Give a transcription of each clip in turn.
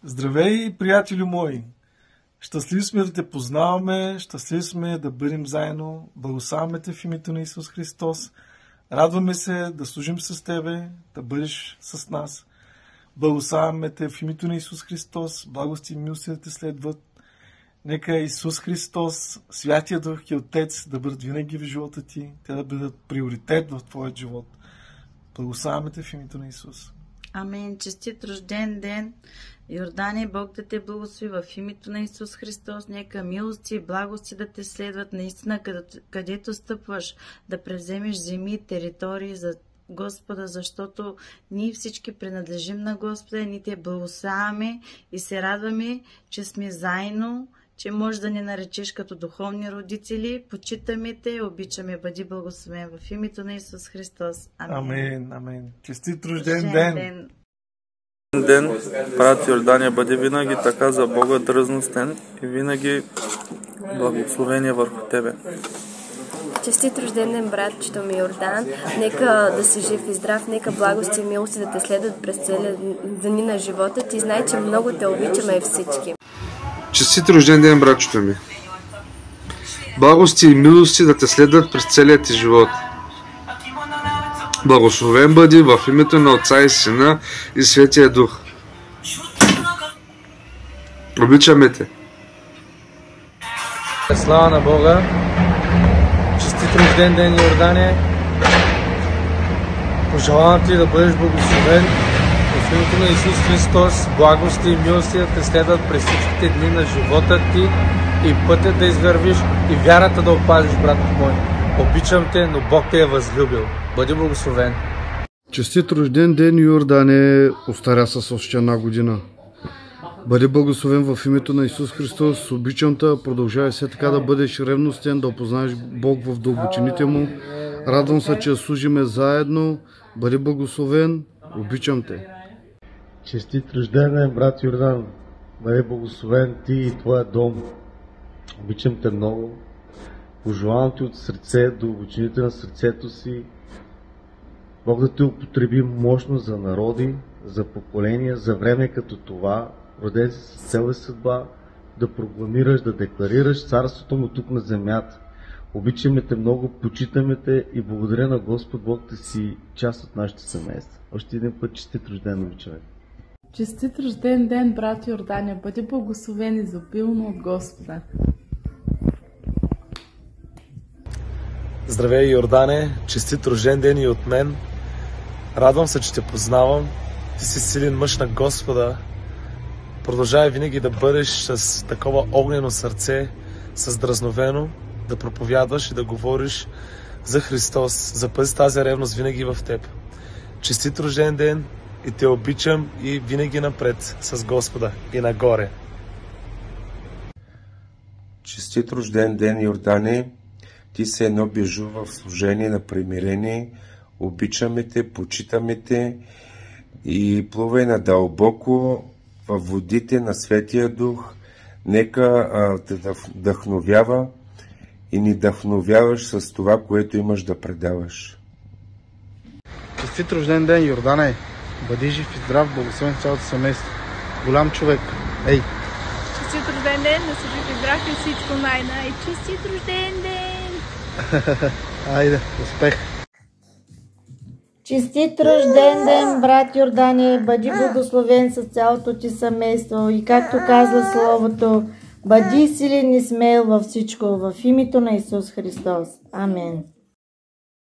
Здравей, приятелю мои! Щастливи сме да те познаваме, щастливи сме да бъдем заедно. Благославяме те в името на Исус Христос. Радваме се да служим с тебе, да бъдеш с нас. Благославяме те в името на Исус Христос. Благости и милости да те следват. Нека Исус Христос, Святия Дух и Отец да бъдат винаги в живота ти. Те да бъдат приоритет в твоят живот. Благославяме те в името на Исус. Амин. Честит рожден ден. Йордане, Бог да те благослови в името на Исус Христос. Нека милости и благости да те следват наистина, където стъпваш, да превземеш земи и територии за Господа, защото ние всички принадлежим на Господа, ние те благославяме и се радваме, че сме заедно, че можеш да ни наречеш като духовни родители. Почитаме те, обичаме, бъди благословен в името на Исус Христос. Амин. Амин, амин. Честит рожден ден! Ден, брат Йордане, бъди винаги така за Бога дръзностен и винаги благословение върху тебе. Честит рожден ден, братчето ми Йордан. Нека да си жив и здрав, нека благости и милости да те следват през целия дни на живота ти. Знай, че много те обичаме всички. Честит рожден ден, братчето ми. Благости и милости да те следват през целия ти живот. Благословен бъди в името на Отца и Сина и Светия Дух. Обичаме те. Слава на Бога! Честит рожден ден, Йордане! Пожелавам ти да бъдеш благословен в името на Исус Христос. Благости и милости да те следват през всичките дни на живота ти и пътя да извървиш и вярата да опазиш, брат мой. Обичам те, но Бог те е възлюбил. Бъди благословен! Честит рожден ден, Йордане, остаря с още една година. Бъди благословен в името на Исус Христос. Обичам те, продължавай се така да бъдеш ревностен, да опознаеш Бог в дълбочините му. Радвам се, че служиме заедно. Бъди благословен, обичам те. Честит рожден ден, брат Йордан. Бъди благословен ти и твоя дом. Обичам те много. Пожелавам ти от сърце, дълбочините на сърцето си, Бог да те употреби мощно за народи, за поколения, за време като това, роден си с цел и съдба, да прокламираш, да декларираш царството му тук на земята. Обичаме те много, почитаме те и благодаря на Господ Бог да си част от нашите семейства. Още един път честит рожден ден, човек. Честит рожден ден, брат Йордане, бъди благословен изобилно от Господа. Здравей, Йордане! Честит рожден ден и от мен. Радвам се, че те познавам. Ти си силен мъж на Господа. Продължавай винаги да бъдеш с такова огнено сърце, с дразновено, да проповядваш и да говориш за Христос. Запази тази ревност винаги в теб. Честит рожден ден и те обичам и винаги напред с Господа и нагоре. Честит рожден ден, Йордане! Ти си едно бижу в служение на примирение. Обичаме те, почитаме те и плувай надълбоко във водите на Светия Дух. Нека те вдъхновява и ни вдъхновяваш с това, което имаш да предаваш. Честит рожден ден, Йордане! Бъди жив и здрав, благословен цялото семейство. Голям човек. Ей! Честит рожден ден, да си жив и здрав и всичко най-най. Честит рожден ден! Айде, успех! Честит рожден ден, брат Йордане, бъди благословен с цялото ти семейство и както казва Словото, бъди силен и смел във всичко, в името на Исус Христос. Амин.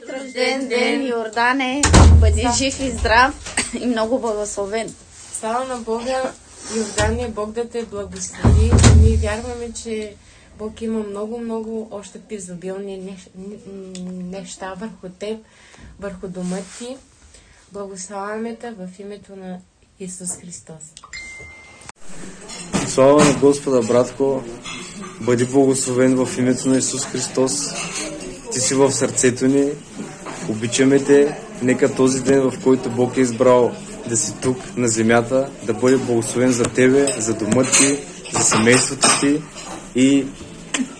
Честит рожден ден, Йордане, бъди жив и здрав и много благословен. Слава на Бога, Йордане, Бог да те благослови. Ние вярваме, че Бог има много още изобилни неща върху теб, върху дома ти. Благославяме те в името на Исус Христос. Слава на Господа, братко! Бъди благословен в името на Исус Христос. Ти си в сърцето ни. Обичаме те. Нека този ден, в който Бог е избрал да си тук на земята, да бъде благословен за тебе, за дома ти, за семейството ти и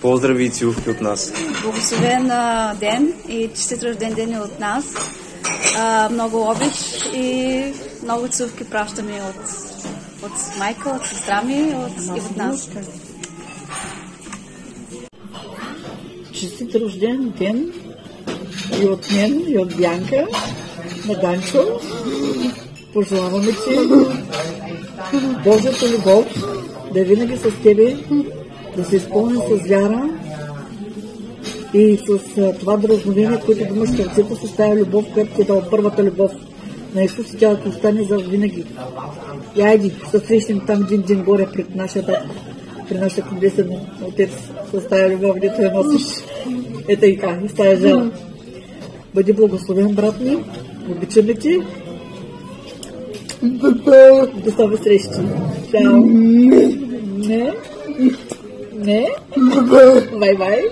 поздрави и целувки от нас. Благословен ден и честит рожден ден от нас. Много обич и много целувки пращаме от От майка, от сестра ми и от нас. Честит рожден ден и от мен, и от Бянка, на Данчо. Пожелаваме ти Божията любов да е винаги с тебе, да се изпълни с вяра и с това дръзновение, което имаш в сърцето, с тази любов, която ти е дала първата любов на Исус и тя да остане за винаги. И айди, се срещнем там един горе пред нашия татко, при нашия Небесен Отец, с тази любов, дето я носиш. Ето и така, и с тази жала. Бъди благословен, брат ми, обичаме ти. До слаби срещи. Чао. Не. Бай-бай.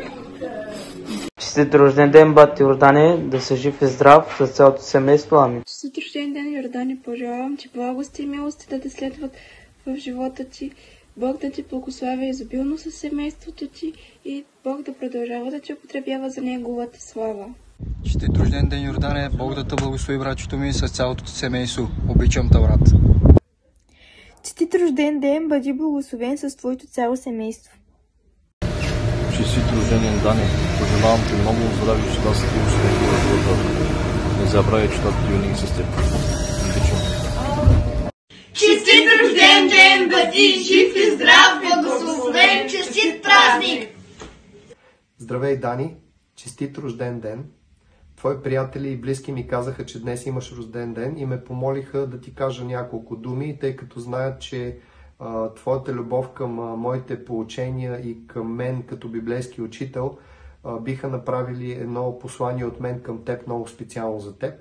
Честит рожден ден, бати Йордане, да си жив и здрав с цялото семейство. Амин. Честит рожден ден, Йордане, пожелавам ти благости и милости да те следват в живота ти. Бог да ти благославя изобилно със семейството ти и Бог да продължава да ти употребява за Неговата слава. Честит рожден ден, Йордане, Бог да те благослови, братчето ми, с цялото ти семейство. Обичам те, брат. Честит рожден ден, бъди благословен с твоето цяло семейство. Честит рожден ден, Дани, пожелавам ти много здраве, щастие и успехи в живота. Не забравяй, че татко ти винаги с теб. Обичам. Честит рожден ден, бъди жив и здрав, благословен, честит празник! Здравей, Дани! Честит рожден ден! Твои приятели и близки ми казаха, че днес имаш рожден ден и ме помолиха да ти кажа няколко думи, тъй като знаят, че твоята любов към моите поучения и към мен като библейски учител биха направили едно послание от мен към теб, много специално за теб.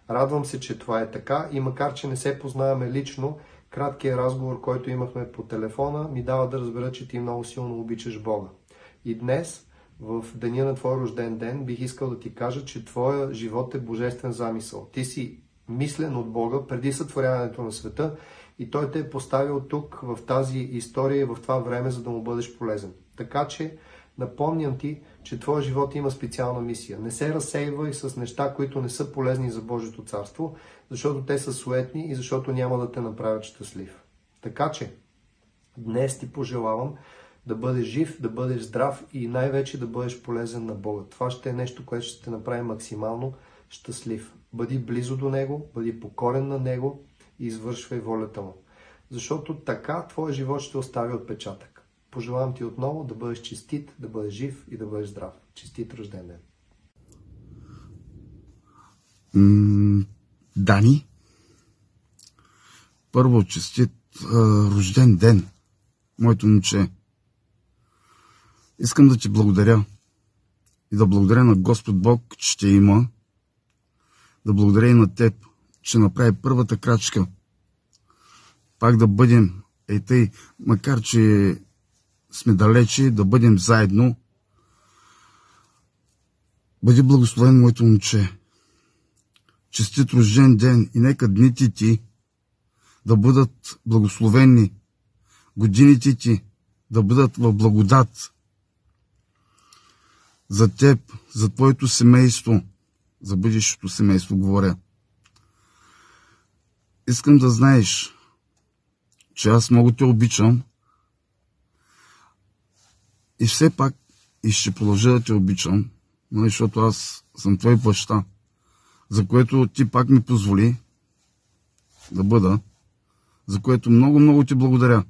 Радвам се, че това е така и макар, че не се познаваме лично, краткият разговор, който имахме по телефона, ми дава да разбера, че ти много силно обичаш Бога. И днес, в деня на твой рожден ден, бих искал да ти кажа, че твоя живот е божествен замисъл. Ти си мислен от Бога преди сътворяването на света и Той те е поставил тук, в тази история, в това време, за да му бъдеш полезен. Така че, напомням ти, че твоя живот има специална мисия. Не се разсейвай с неща, които не са полезни за Божието царство, защото те са суетни и защото няма да те направят щастлив. Така че, днес ти пожелавам да бъдеш жив, да бъдеш здрав и най-вече да бъдеш полезен на Бога. Това ще е нещо, което ще те направи максимално щастлив. Бъди близо до Него, бъди покорен на Него и извършвай волята Му. Защото така твоя живот ще остави отпечатък. Пожелавам ти отново да бъдеш честит, да бъдеш жив и да бъдеш здрав. Честит рожден ден! Дани, първо честит рожден ден, моето момче. Искам да ти благодаря и да благодаря на Господ Бог, че те има, да благодаря и на теб, че направи първата крачка. Пак да бъдем, тъй, макар че сме далече, да бъдем заедно. Бъди благословен, моето момче. Честит рожден ден и нека дните ти да бъдат благословени, годините ти да бъдат в благодат. За теб, за твоето семейство, за бъдещето семейство говоря. Искам да знаеш, че аз много те обичам и все пак и ще продължа да те обичам, защото аз съм твой баща, за което ти пак ми позволи да бъда, за което много ти благодаря.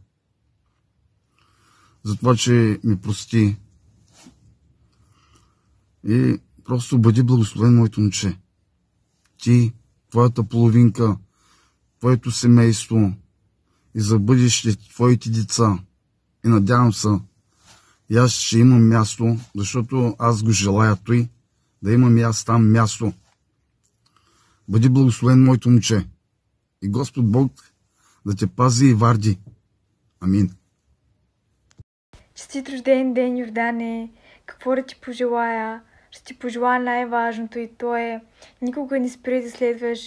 За това, че ми прости. И просто бъди благословен, моето момче. Ти, твоята половинка, твоето семейство и за бъдеще твоите деца. И надявам се, и аз ще имам място, защото аз го желая той, да имам и аз там място. Бъди благословен, моето момче. И Господ Бог да те пази и варди. Амин. Честит рожден ден, Йордане! Какво да ти пожелая? Ще ти пожелая най-важното и то е никога не спри да следваш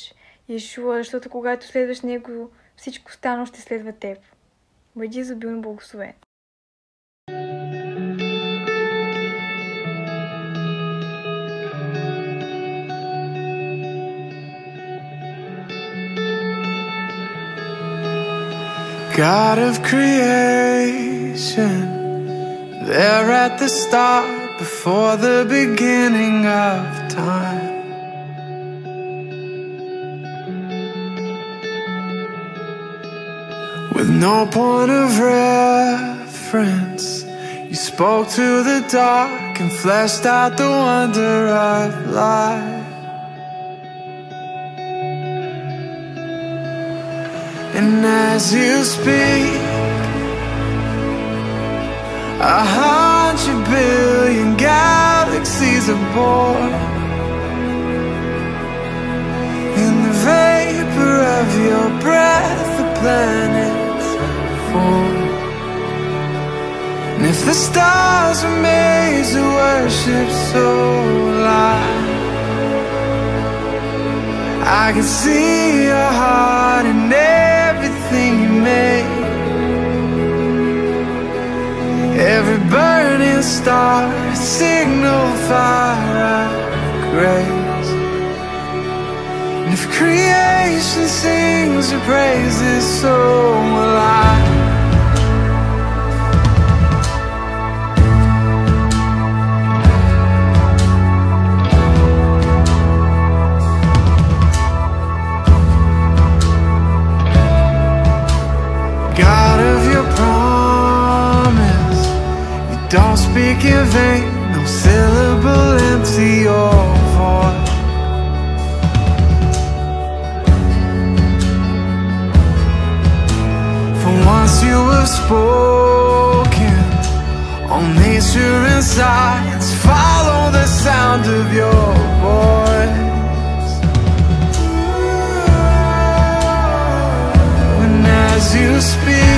Йешуа, защото когато следваш Него, всичко останало ще следва теб. Бъди изобилно благословен! God of creation, there at the start, before the beginning of time. With no point of reference, you spoke to the dark and fleshed out the wonder of life. And as you speak, 100 billion galaxies are born. In the vapor of your breath, the planets form. And if the stars were made to worship so light, I can see your heart in everything you make. Every burning star, a signal fire of grace. And if creation sings your praises, so will I. God of your promise, you don't speak in vain, no syllable empty your voice. For once you have spoken, all nature and science follow the sound of your voice. And as you speak,